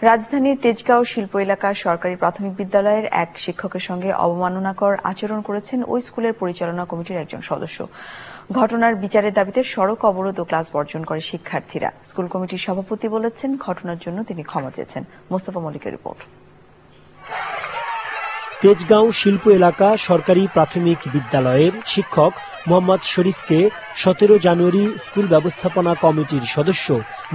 রাজধানীর তেজগাঁও শিল্প এলাকার সরকারি প্রাথমিক বিদ্যালয়ের এক শিক্ষকের সঙ্গে অবমাননাকর আচরণ করেছেন ওই স্কুলের পরিচালনা কমিটির একজন সদস্য। ঘটনার বিচারের দাবিতে সড়ক অবরোধ ও ক্লাস বর্জন করে শিক্ষার্থীরা। স্কুল কমিটির সভাপতি বলেছেন, ঘটনার জন্য তিনি ক্ষমা চেয়েছেন। মোস্তফা মল্লিকের রিপোর্ট। তেজগাঁও শিল্প এলাকা সরকারি প্রাথমিক বিদ্যালয়ের শিক্ষক মোহাম্মদ শরীফকে 17 জানুয়ারি স্কুল ব্যবস্থাপনা কমিটির সদস্য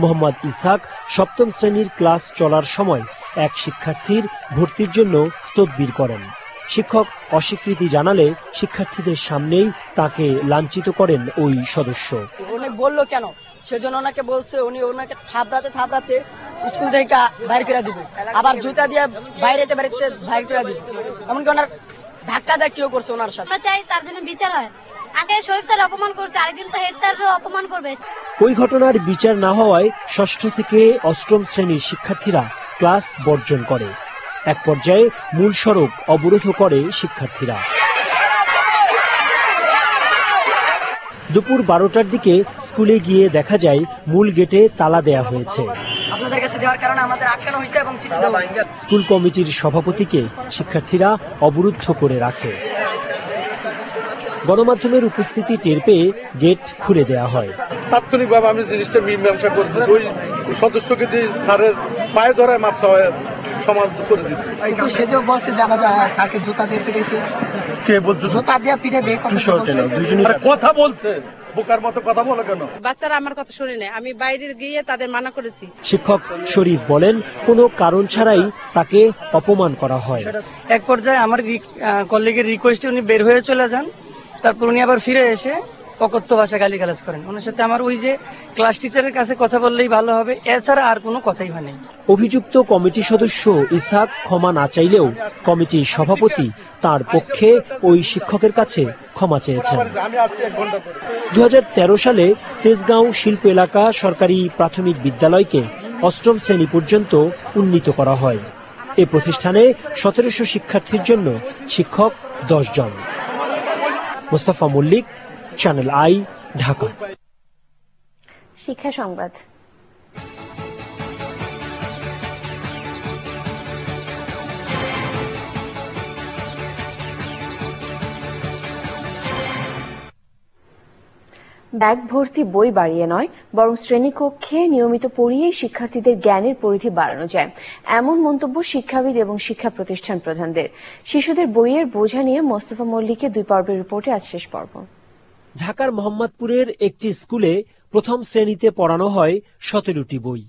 মোহাম্মদ ইসহাক সপ্তম শ্রেণীর ক্লাস চলার সময় এক শিক্ষার্থীর ভর্তির জন্য তদবির করেন। শিক্ষক অস্বীকৃতি জানালে শিক্ষার্থীদের সামনেই তাকে লাঞ্ছিত করেন ওই সদস্য। উনি বলল কেন, সেজন্য ওনাকে বলছে উনি ওনাকে থাবড়াতে স্কুল থেকে বাইরে করে দিবে, আবার জুতা দিয়ে বাইরে বাইরে করে দিবে, এমনকি ওনার ধাক্কা ধাক্কিও করছে ওনার সাথে। আমরা চাই তার জন্য বিচার হয়। আগে শরীফ স্যার অপমান করছে, আরেকদিন তো হেড স্যারও অপমান করবে। ওই ঘটনার বিচার না হওয়ায় ষষ্ঠ থেকে অষ্টম শ্রেণীর শিক্ষার্থীরা ক্লাস বর্জন করে। এক পর্যায়ে মূল সড়ক অবরোধ করে শিক্ষার্থীরা। দুপুর 12টার দিকে স্কুলে গিয়ে দেখা যায় মূল গেটে তালা দেয়া হয়েছে। আপনাদের কাছে যাওয়ার কারণে আমাদের আটকানো হয়েছে এবং স্কুল কমিটির সভাপতিকে শিক্ষার্থীরা অবরুদ্ধ করে রাখে। গণমাধ্যমের উপস্থিতি টের পেয়ে গেট খুলে দেওয়া হয়। তাৎক্ষণিকভাবে আমি জিনিসটা মীমাংসা করে দিচ্ছি, ওই সদস্যকে দিয়ে স্যারের পায়ে ধরায় মাপসা হয়ে সমাজ করে দিচ্ছি। কিন্তু সে যে বলছে যে আমাদের স্যারকে জুতা দিয়ে পিটেছে। কে বলছে? জুতা দিয়ে পিটে কথা বলছে, বোকার মতো কথা বলে কেন? বাচ্চারা আমার কথা শুনে নেয়, আমি বাইরে গিয়ে তাদের মানা করেছি। শিক্ষক শরীফ বলেন, কোনো কারণ ছাড়াই তাকে অপমান করা হয়। এক পর্যায়ে আমার কলিগের রিকোয়েস্টে উনি বের হয়ে চলে যান। তারপর উনি আবার ফিরে এসে অকথ্য ভাষা গালিগালাজ করেন। ওনার সাথে আমার ওই যে ক্লাস টিচারের কাছে কথা বললেই ভালো হবে, এছাড়া আর কোনো কথাই হয়নি। অভিযুক্ত কমিটি সদস্য ইসহাক ক্ষমা না চাইলেও কমিটির সভাপতি তার পক্ষে ওই শিক্ষকের কাছে ক্ষমা চেয়েছেন। 2013 সালে তেজগাঁও শিল্প এলাকা সরকারি প্রাথমিক বিদ্যালয়কে অষ্টম শ্রেণী পর্যন্ত উন্নীত করা হয়। এ প্রতিষ্ঠানে 1700 শিক্ষার্থীর জন্য শিক্ষক 10 জন। Mostafa Mallik, channel I, Dhaka. শিক্ষা সংবাদ। ব্যাগ ভর্তি বই বাড়িয়ে নয়, বরং শ্রেণীকক্ষে নিয়মিত পড়িয়েই শিক্ষার্থীদের জ্ঞানের পরিধি বাড়ানো যায়, এমন মন্তব্য শিক্ষাবিদ এবং শিক্ষা প্রতিষ্ঠান প্রধানদের। শিশুদের বইয়ের বোঝা নিয়ে মোস্তফা মল্লিকের 2 পর্বের রিপোর্টে আজ শেষ পর্ব। ঢাকার মোহাম্মদপুরের একটি স্কুলে প্রথম শ্রেণীতে পড়ানো হয় 17টি বই।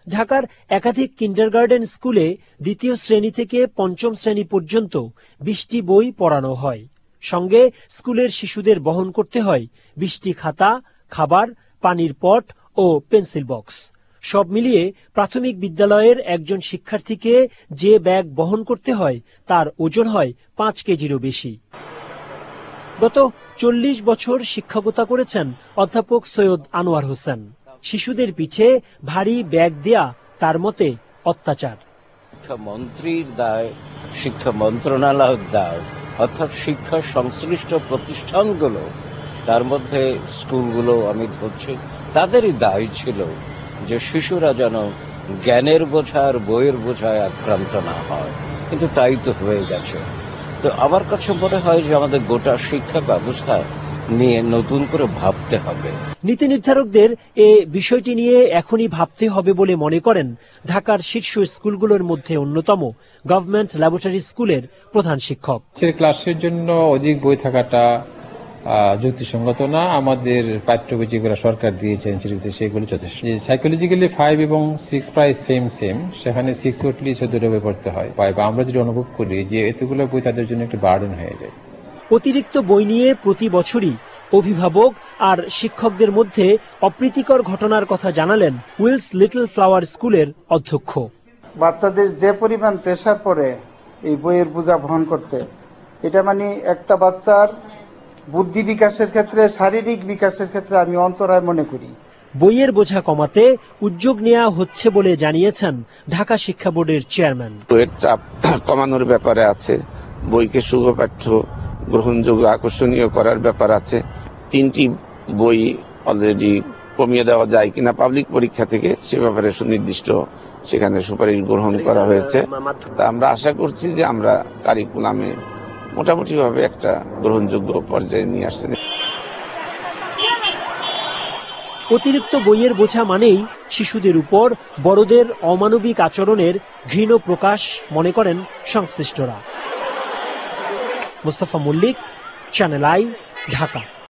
ঢাকার একাধিক কিন্ডারগার্টেন স্কুলে দ্বিতীয় শ্রেণী থেকে পঞ্চম শ্রেণী পর্যন্ত 20টি বই পড়ানো হয়। সঙ্গে স্কুলের শিশুদের বহন করতে হয় 20টি খাতা, খাবার, পানির পট ও পেন্সিল বক্স। সব মিলিয়ে প্রাথমিক বিদ্যালয়ের একজন শিক্ষার্থীকে যে ব্যাগ বহন করতে হয় তার ওজন হয় 5 কেজিরও বেশি। গত 40 বছর শিক্ষকতা করেছেন অধ্যাপক সৈয়দ আনোয়ার হোসেন। শিশুদের পিছে ভারী ব্যাগ দেয়া তার মতে অত্যাচার। শিক্ষামন্ত্রীর দায়, শিক্ষা মন্ত্রণালয়ের দায়, অর্থাৎ শিক্ষা সংশ্লিষ্ট প্রতিষ্ঠানগুলো, তার মধ্যে স্কুলগুলো আমি ধরছি, তাদেরই দায় ছিল যে শিশুরা যেন জ্ঞানের বোঝার বইয়ের বোঝায় আক্রান্ত না হয়। কিন্তু তাই তো হয়ে গেছে। তো আমার কাছে মনে হয় যে আমাদের গোটা শিক্ষা ব্যবস্থা নিয়ে নতুন করে ভাবতে হবে। নীতি নির্ধারকদের এ বিষয়টি নিয়ে এখনই ভাবতে হবে বলে মনে করেন ঢাকার শীর্ষ স্কুলগুলোর মধ্যে অন্যতম গভর্নমেন্ট ল্যাবরেটরি স্কুলের প্রধান শিক্ষক। ক্লাসের জন্য অধিক বই থাকাটা যুক্তিসঙ্গত না। আমাদের পাঠ্য বই যেগুলো সরকার দিয়েছেন সেগুলো যথেষ্ট। সাইকোলজিক্যালি 5 এবং 6 প্রায় সেম, সেখানে 6 উঠলে 14 বই পড়তে হয়। আমরা যেটা অনুভব করি যে এতগুলো বই তাদের জন্য একটা বার্ডেন হয়ে যায়। অতিরিক্ত বই নিয়ে প্রতি বছরই অভিভাবক আর শিক্ষকদের মধ্যে অপ্রীতিকর ঘটনার কথা জানালেন উইলস লিটল ফ্লাওয়ার স্কুলের অধ্যক্ষ। বাচ্চাদের যে পরিমাণ প্রেসার পড়ে এই বইয়ের বোঝা বহন করতে, এটা মানে একটা বাচ্চার বুদ্ধি বিকাশের ক্ষেত্রে, শারীরিক বিকাশের ক্ষেত্রে আমি অন্তরায় মনে করি। বইয়ের বোঝা কমাতে উদ্যোগ নেওয়া হচ্ছে বলে জানিয়েছেন ঢাকা শিক্ষা বোর্ডের চেয়ারম্যান। বইয়ের চাপ কমানোর ব্যাপারে আছে, বইকে সুপাঠ্য, গ্রহণযোগ্য, আকর্ষণীয় করার ব্যাপার আছে। 3টি বই অলরেডি কমিয়ে দেওয়া যায় কিনা পাবলিক পরীক্ষা থেকে সে ব্যাপারে সুনির্দিষ্ট সেখানে সুপারিশ গ্রহণ করা হয়েছে। তা আমরা আশা করছি যে আমরা কারিকুলামে মোটামুটিভাবে একটা গ্রহণযোগ্য পর্যায়ে নিয়ে আসছেন। অতিরিক্ত বইয়ের বোঝা মানেই শিশুদের উপর বড়দের অমানবিক আচরণের ঘৃণ প্রকাশ মনে করেন সংশ্লিষ্টরা। Mostafa Mallik, channel I, Dhaka.